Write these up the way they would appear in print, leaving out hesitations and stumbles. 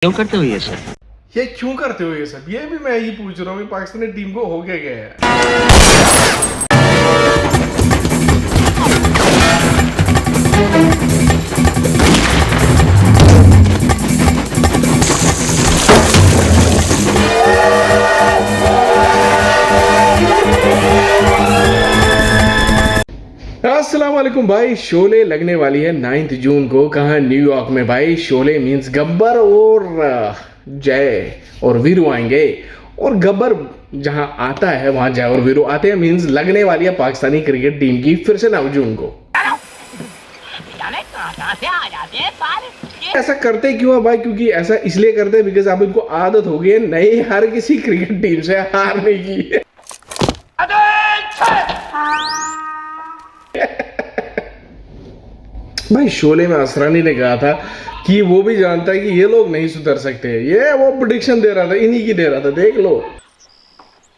क्यों करते हो ये सब? ये क्यों करते हो ये सब? ये भी मैं ही पूछ रहा हूँ कि पाकिस्तानी टीम को हो क्या गया है। अस्सलाम वालेकुम भाई। शोले लगने वाली है 9 जून को। कहाँ? न्यूयॉर्क में भाई। शोले मींस गब्बर और जय और वीरू आएंगे। और गब्बर जहां आता है वहां जय और वीरू आते हैं। मींस लगने वाली है पाकिस्तानी क्रिकेट टीम की फिर से 9 जून को। ऐसा करते क्यों है भाई? क्योंकि ऐसा इसलिए करते हैं बिकॉज अब इनको आदत हो गई है नहीं हर किसी क्रिकेट टीम से हारने की। भाई शोले में असरानी ने कहा था कि वो भी जानता है कि ये लोग नहीं सुधर सकते। ये वो प्रेडिक्शन दे रहा था, इन्हीं की दे रहा था। देख लो,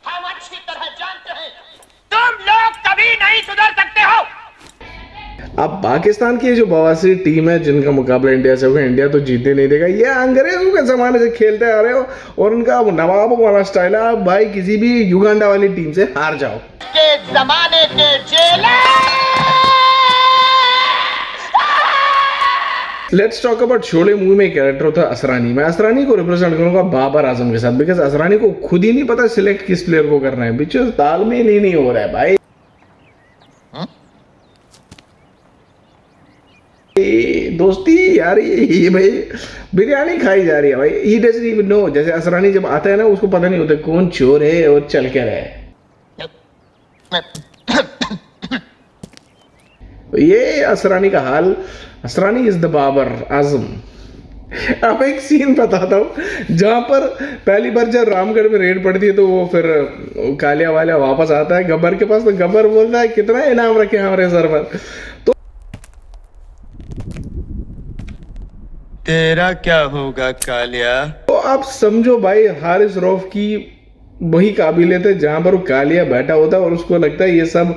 हम अच्छी तरह जानते हैं तुम लोग कभी नहीं सुधर सकते हो। अब पाकिस्तान की जो बवासीर टीम है जिनका मुकाबला इंडिया से होगा, इंडिया तो जीतने नहीं देगा। ये अंग्रेजों के जमाने से खेलते आ रहे हो और उनका नवाबों वाला स्टाइल है भाई। किसी भी युगांडा वाली टीम से हार जाओ। के जमाने के चेले let's talk about Sholay movie में कैरेक्टर होता है असरानी। मैं असरानी को रिप्रेजेंट करूंगा बाबर आजम के साथ बिकॉज असरानी को खुद ही नहीं पता सिलेक्ट किस प्लेयर को करना है। बिच तालमेल ही नहीं हो रहा है भाई। दोस्ती यारी ये भाई बिरयानी खाई जा रही है भाई। He doesn't even know. जैसे असरानी जब आता है ना उसको पता नहीं होता कौन चोर है और चल क्या रहा है। ये असरानी का हाल। Asrani is the Babar Azam. अब एक सीन बताता हूँ जहां पर पहली बार जब रामगढ़ में रेड पड़ती है तो वो फिर कालिया वालिया वापस आता है गब्बर के पास। तो गब्बर बोलता है कितना इनाम रखे हमारे सर पर। तो तेरा क्या होगा कालिया? आप समझो भाई हारिस रऊफ की वही काबिलियत है जहां पर वो कालिया बैठा होता है और उसको लगता है ये सब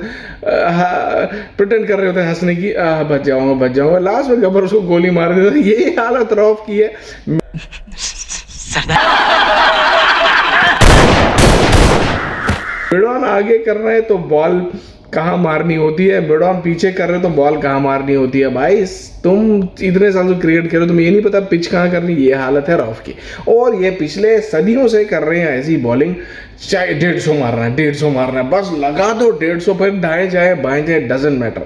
प्रिटेंड कर रहे होते हैं हंसने की। बच जाऊंगा। लास्ट में गब्बर उसको गोली मार देता है। यही हालत रऊफ की है। मिडॉन आगे कर रहे हैं तो बॉल कहाँ मारनी होती है, मिडॉन पीछे कर रहे हो तो बॉल कहाँ मारनी होती है। भाई तुम इतने साल से क्रिकेट खेलो, तुम्हें ये नहीं पता पिच कहाँ करनी। ये हालत है रऊफ की। और ये पिछले सदियों से कर रहे हैं ऐसी बॉलिंग। चाहे 150 मारना है, 150 मारना है, बस लगा दो 150 पर। दाएं जाए बाएं जाए डजंट मैटर।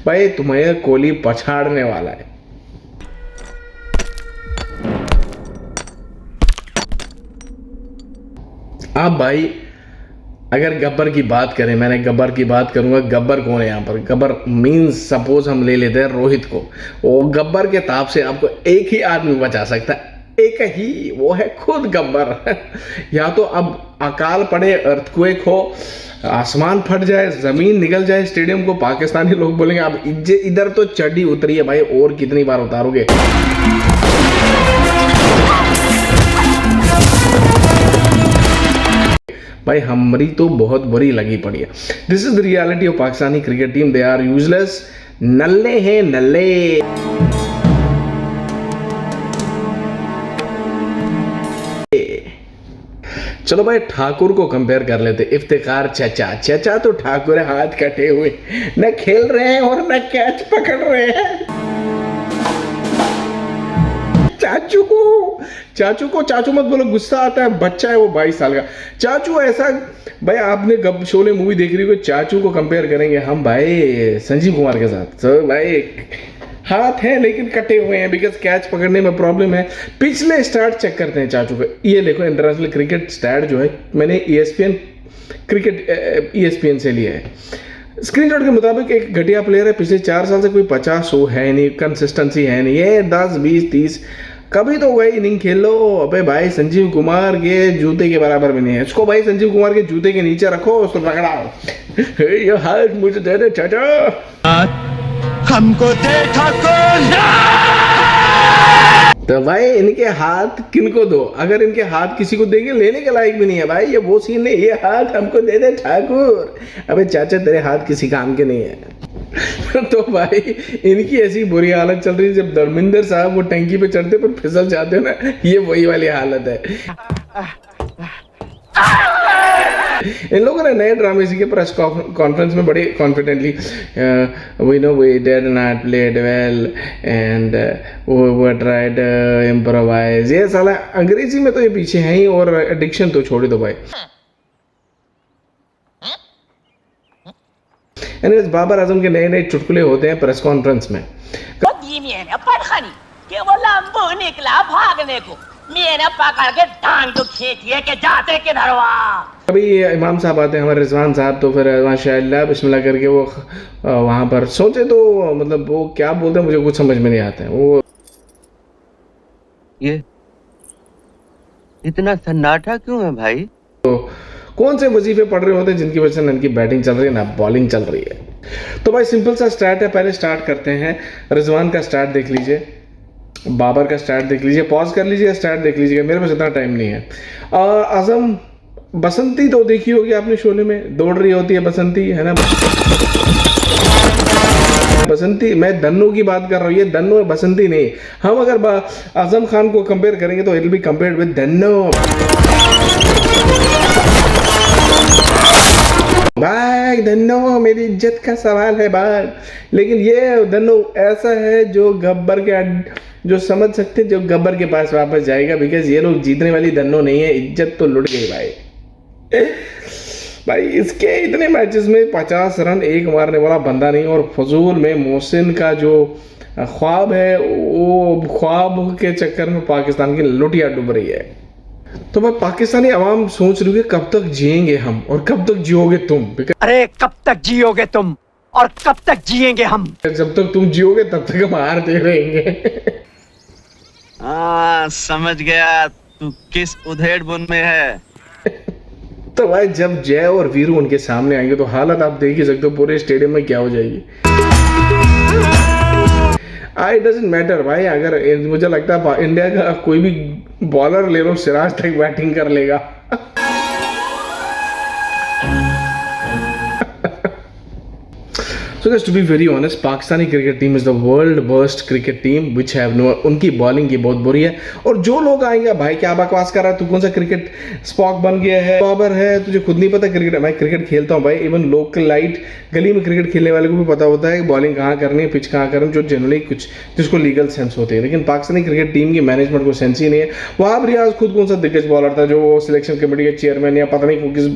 भाई तुम्हें कोहली पछाड़ने वाला है। अब भाई अगर गब्बर की बात करें, मैंने गब्बर की बात करूंगा। गब्बर कौन है यहाँ पर? गब्बर मींस सपोज हम ले लेते हैं रोहित को। वो गब्बर के ताप से आपको एक ही आदमी बचा सकता है, एक ही, वो है खुद गब्बर। या तो अब अकाल पड़े, अर्थक्वेक हो, आसमान फट जाए, जमीन निकल जाए स्टेडियम को, पाकिस्तानी लोग बोलेंगे अब इधर तो चढ़ी उतरी है भाई, और कितनी बार उतारोगे। भाई हमारी तो बहुत बुरी लगी पड़ी है। This is the reality of Pakistani cricket team. They are useless. नल्ले हैं नल्ले। चलो भाई ठाकुर को कंपेयर कर लेते। इफ्तिकार चाचा। चाचा तो ठाकुर है, हाथ कटे हुए, न खेल रहे हैं और न कैच पकड़ रहे हैं। चाचू मत बोलो, गुस्सा आता है। बच्चा है वो 22 साल का। चाचू ऐसा भाई आपने गब शोले मूवी देख रही हो, चाचू को कंपेयर करेंगे हम भाई संजीव कुमार के साथ। तो भाई हाथ है लेकिन कटे हुए हैं बिकॉज कैच पकड़ने में प्रॉब्लम है। पिछले स्टार्ट चेक करते हैं चाचू का। ये देखो इंटरनेशनल क्रिकेट स्टैट जो है मैंने ESPN से लिया है। स्क्रीनशॉट के मुताबिक एक घटिया प्लेयर है। पिछले 4 साल से कोई 50-100 है नहीं, कंसिस्टेंसी है नहीं। ये 10, 20, 30 कभी तो वही इनिंग खेल लो। अबे भाई संजीव कुमार के जूते के बराबर भी नहीं है। इसको भाई संजीव कुमार के जूते के नीचे रखो, उसको रगड़ाओ। ये हाथ मुझे दे दे चाचा। हमको दे ठाकुर। तो भाई इनके हाथ किनको दो? अगर इनके हाथ किसी को देंगे लेने के लायक भी नहीं है भाई। ये वो सीन नहीं, ये हाथ हमको दे दे ठाकुर। अबे चाचा तेरे हाथ किसी काम के नहीं है। तो भाई इनकी ऐसी बुरी हालत चल रही है, जब धर्मेंद्र साहब वो टंकी पे चढ़ते पर फिसल जाते हो ना, ये वही वाली हालत है। इन लोगों ने नए ड्रामे सीखे प्रेस कॉन्फ्रेंस में बड़े confidently, we know we did not played well and we tried improvise. ये साला अंग्रेजी में तो ये पीछे हैं ही, और एडिक्शन तो छोड़ दो भाई। एनीवेज, बाबर आजम के नए नए चुटकुले होते हैं प्रेस कॉन्फ्रेंस में। कि वो लंबू निकला भागने को, मैंने पकड़ के टांग तो खींचिए के जाते किधर वहाँ। अभी इमाम साहब आते हैं हमारे रिजवान साहब, तो फिर माशाअल्लाह बिस्मिल्लाह करके वो वहाँ पर सोचे तो मतलब वो क्या बोलते हैं मुझे कुछ समझ में नहीं आता है। वो ये इतना सन्नाटा क्यों है भाई? तो कौन से वजीफे पढ़ रहे होते हैं जिनकी वजह से ना इनकी बैटिंग चल रही है ना बॉलिंग चल रही है। तो भाई सिंपल सा स्टार्ट है, पहले स्टार्ट करते हैं। रिजवान का स्टार्ट देख लीजिए, बाबर का स्टार्ट देख लीजिए, पॉज कर लीजिए, स्टार्ट देख लीजिएगा, मेरे पास इतना टाइम नहीं है। और आजम बसंती तो देखी होगी आपने, शोले में दौड़ रही होती है बसंती, है ना। बसंती, मैं धन्नो की बात कर रहा हूँ, ये धन्नो है बसंती नहीं। हम अगर आजम खान को कंपेयर करेंगे तो it will be compared with Dhanno. भाई धन्नो मेरी इज्जत का सवाल है भाई, लेकिन ये धन्नो ऐसा है जो गब्बर के जो समझ सकते जो गब्बर के पास वापस जाएगा, बिकॉज ये लोग जीतने वाली धन्नो नहीं है, इज्जत तो लुट गई भाई। भाई इसके इतने मैचेस में 50 रन एक मारने वाला बंदा नहीं, और फजूल में मोहसिन का जो ख्वाब है वो ख्वाब के चक्कर में पाकिस्तान की लुटिया डूब रही है। तो भाई पाकिस्तानी आवाम सोच रही है कब तक जिएंगे हम और कब तक जियोगे तुम। अरे कब तक जियोगे तुम और कब तक जिएंगे हम? जब तक तुम जियोगे तब तक हम हारते रहेंगे। हाँ समझ गया तू किस उधेड़बुन में है। तो भाई जब जय और वीरू उनके सामने आएंगे तो हालत आप देख ही सकते हो पूरे स्टेडियम में क्या हो जाएगी। आई डजेंट मैटर भाई, अगर मुझे लगता है इंडिया का कोई भी बॉलर ले लो, सिराज तक बैटिंग कर लेगा। So guys, to be very honest, Pakistani cricket team is the world worst cricket team which have no. उनकी बॉलिंग की बहुत बुरी है, और जो लोग आएंगे भाई क्या बकवास कर रहा है तू, कौन सा क्रिकेट स्पॉक बन गया है, बाबर है, तुझे खुद नहीं पता क्रिकेट। मैं क्रिकेट खेलता हूँ भाई, इवन लोकल लाइट गली में क्रिकेट खेलने वाले को भी पता होता है कि बॉलिंग कहाँ करनी है, पिच कहाँ करनी, जो जनरली कुछ जिसको लीगल सेंस होते हैं। लेकिन पाकिस्तानी क्रिकेट टीम की मैनेजमेंट को सेंस ही नहीं है। वहाब रियाज खुद कौन सा दिग्गज बॉलर था जो सिलेक्शन कमेटी के चेयरमैन या पता नहीं किस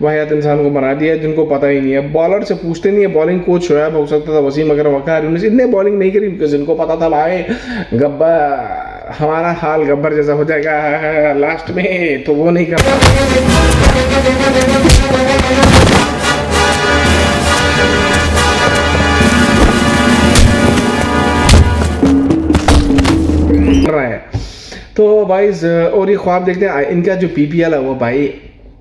वाहियात इंसान को बना दिया जिनको पता ही नहीं है। बॉलर से पूछते नहीं है, बॉलिंग कोच शोएब हो सकता था, वसीम अगर वकार, इनने बॉलिंग नहीं करी बिकॉज इनको पता था भाई गब्बर हमारा हाल गब्बर जैसा हो जाएगा लास्ट में, तो वो नहीं कर रहा है। तो भाई और ये ख्वाब देखते हैं इनका जो पीपीएल है वो भाई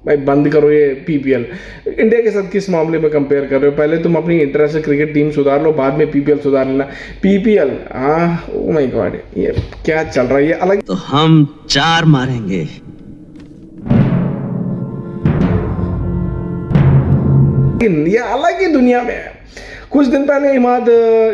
बंद करो ये पीपीएल। इंडिया के साथ किस मामले में कंपेयर कर रहे हो? पहले तुम अपनी इंटरनेशनल क्रिकेट टीम सुधार लो, बाद में पीपीएल सुधार लेना। पीपीएल ओह माय गॉड, ये क्या चल रहा है? ये अलग तो हम 4 मारेंगे। ये अलग ही दुनिया में है। कुछ दिन पहले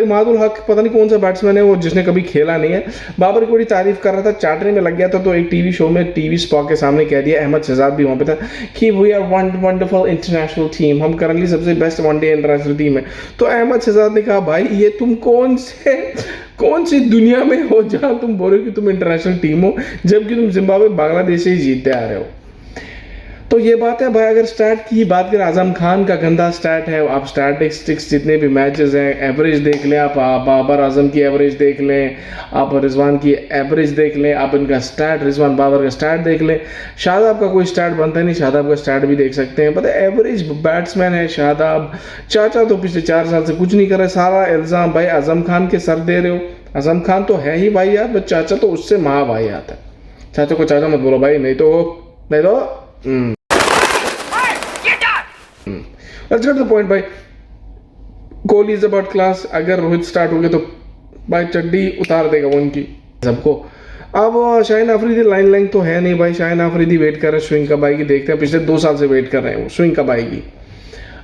इमादुल हक पता नहीं कौन सा बैट्समैन है वो जिसने कभी खेला नहीं है, बाबर की बड़ी तारीफ कर रहा था, चाटने में लग गया था। तो एक टीवी शो में टीवी स्पॉक के सामने कह दिया, अहमद शहजाद भी वहाँ पे था, कि we are wonderful international team, हम करंटली सबसे बेस्ट वनडे इंटरनेशनल टीम है। तो अहमद शहजाद ने कहा भाई ये तुम कौन सी दुनिया में हो जहाँ तुम बोल रहे हो कि तुम इंटरनेशनल टीम हो, जबकि तुम जिम्बाब्वे बांग्लादेश से ही जीतते आ रहे हो। तो ये बात है भाई। अगर स्टार्ट की बात करें, आजम खान का गंदा स्टार्ट है। आप स्टैटिस्टिक्स जितने भी मैचेस हैं एवरेज देख लें, आप बाबर आजम की एवरेज देख लें, आप रिजवान की एवरेज देख लें, आप इनका स्टार्ट रिजवान बाबर का स्टार्ट देख लें। शादाब का कोई स्टार्ट बनता नहीं, शादाब का स्टार्ट भी देख सकते हैं। पता है एवरेज बैट्समैन है शादाब। चाचा तो पिछले 4 साल से कुछ नहीं कर रहे, सारा इल्ज़ाम भाई आजम खान के सर दे रहे हो। आजम खान तो है ही भाई यार, बस चाचा तो उससे महा भाई आता है। चाचा को चाचा मत बोलो भाई, नहीं तो Let's get to the point भाई। Kohli is about class. अगर रोहित स्टार्ट हो गए तो भाई चड्डी उतार देगा वो उनकी सबको। अब शाहीन अफरीदी लाइन तो है नहीं भाई। शाहीन अफरीदी वेट कर रहे हैं स्विंग कब आएगी, देखते हैं। पिछले 2 साल से वेट कर रहे हैं वो स्विंग कब आएगी।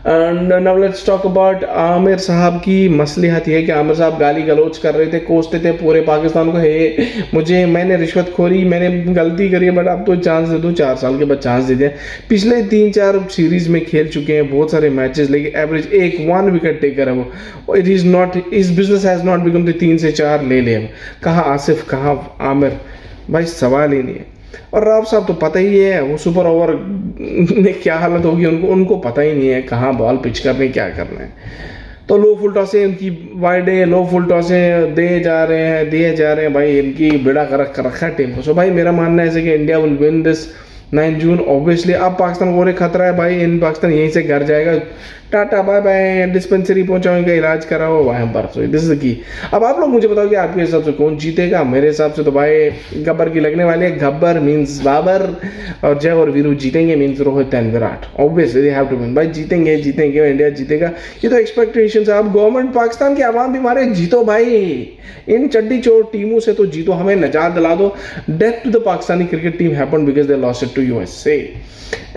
And now let's talk about Aamir साहब की मसलिहत ये है कि आमिर साहब गाली गलौज कर रहे थे, कोसते थे पूरे पाकिस्तान को, हे मैंने रिश्वतखोरी, मैंने गलती करी है, बट अब तो चांस दे दो, 4 साल के बाद चांस दे दिया। पिछले 3-4 सीरीज में खेल चुके हैं, बहुत सारे मैचेस, लेकिन एवरेज 1 विकेट टेकर है वो। इट इज़ नॉट, इस बिजनेस हैज़ नॉट बिकम 3 से 4 ले ले। कहाँ आसिफ, कहाँ आमिर, भाई सवाल ही नहीं है। और राव साहब तो पता ही है वो सुपर ओवर में क्या हालत होगी, उनको पता ही नहीं है कहाँ बॉल पिच करने, क्या करना है। तो लो फुल टॉसें उनकी वाइड है, लो फुल टॉसें दिए जा रहे हैं भाई, इनकी बेड़ा कर रखा है टीम को। सो भाई मेरा मानना है कि India will win this 9 June obviously. अब पाकिस्तान को और एक खतरा है भाई, इन पाकिस्तान यहीं से घर जाएगा, टाटा बाय बाय, डिस्पेंसरी पहुंचाओ, इलाज कराओ वहाँ पर। सो दिस इज की। अब आप लोग मुझे बताओ कि आपके हिसाब से कौन जीतेगा। मेरे हिसाब से तो भाई गब्बर की लगने वाली है। गब्बर मीन्स बाबर, और जय और वीरू जीतेंगे means Rohit and Virat. Obviously they have to win भाई, जीतेंगे इंडिया जीतेगा, ये तो एक्सपेक्टेशन है। अब गवर्नमेंट पाकिस्तान के आवाम भी मारे, जीतो भाई, इन चड्डी चोर टीमों से तो जीतो, हमें नजात दिला दो। Death to the Pakistani cricket team happened because they lost it to USA।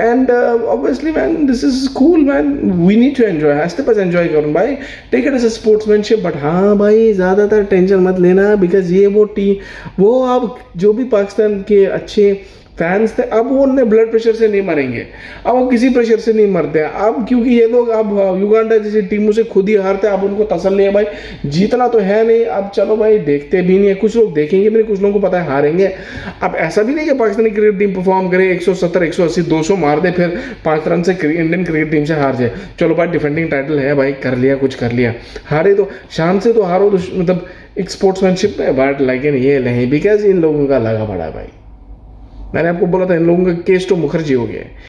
And obviously man, this is cool man, we need to enjoy, हंसते पास enjoy करूँ भाई, take it as a sportsmanship। But हाँ भाई ज़्यादातर टेंशन मत लेना, because ये वो टीम, वो अब जो भी पाकिस्तान के अच्छे फैंस थे, अब वो उन्हें ब्लड प्रेशर से नहीं मरेंगे, अब वो किसी प्रेशर से नहीं मरते हैं अब, क्योंकि ये लोग अब युगांडा जैसी टीमों से खुद ही हारते हैं। अब उनको तसल्ली है भाई, जीतना तो है नहीं, अब चलो भाई देखते भी नहीं है, कुछ लोग देखेंगे भी नहीं, कुछ लोगों को पता है हारेंगे। अब ऐसा भी नहीं कि पाकिस्तानी क्रिकेट टीम परफॉर्म करे, 170, 180, 200 मार दे, फिर 5 रन से इंडियन क्रिकेट टीम से हार जाए। चलो भाई डिफेंडिंग टाइटल है भाई, कर लिया, कुछ कर लिया, हारे तो शान से तो हारो, तो मतलब एक स्पोर्ट्समैनशिप में, बट लेकिन ये नहीं, बिकॉज इन लोगों का लगा पड़ा है भाई। मैंने आपको बोला था इन लोगों का केस तो मुखर्जी हो गया है,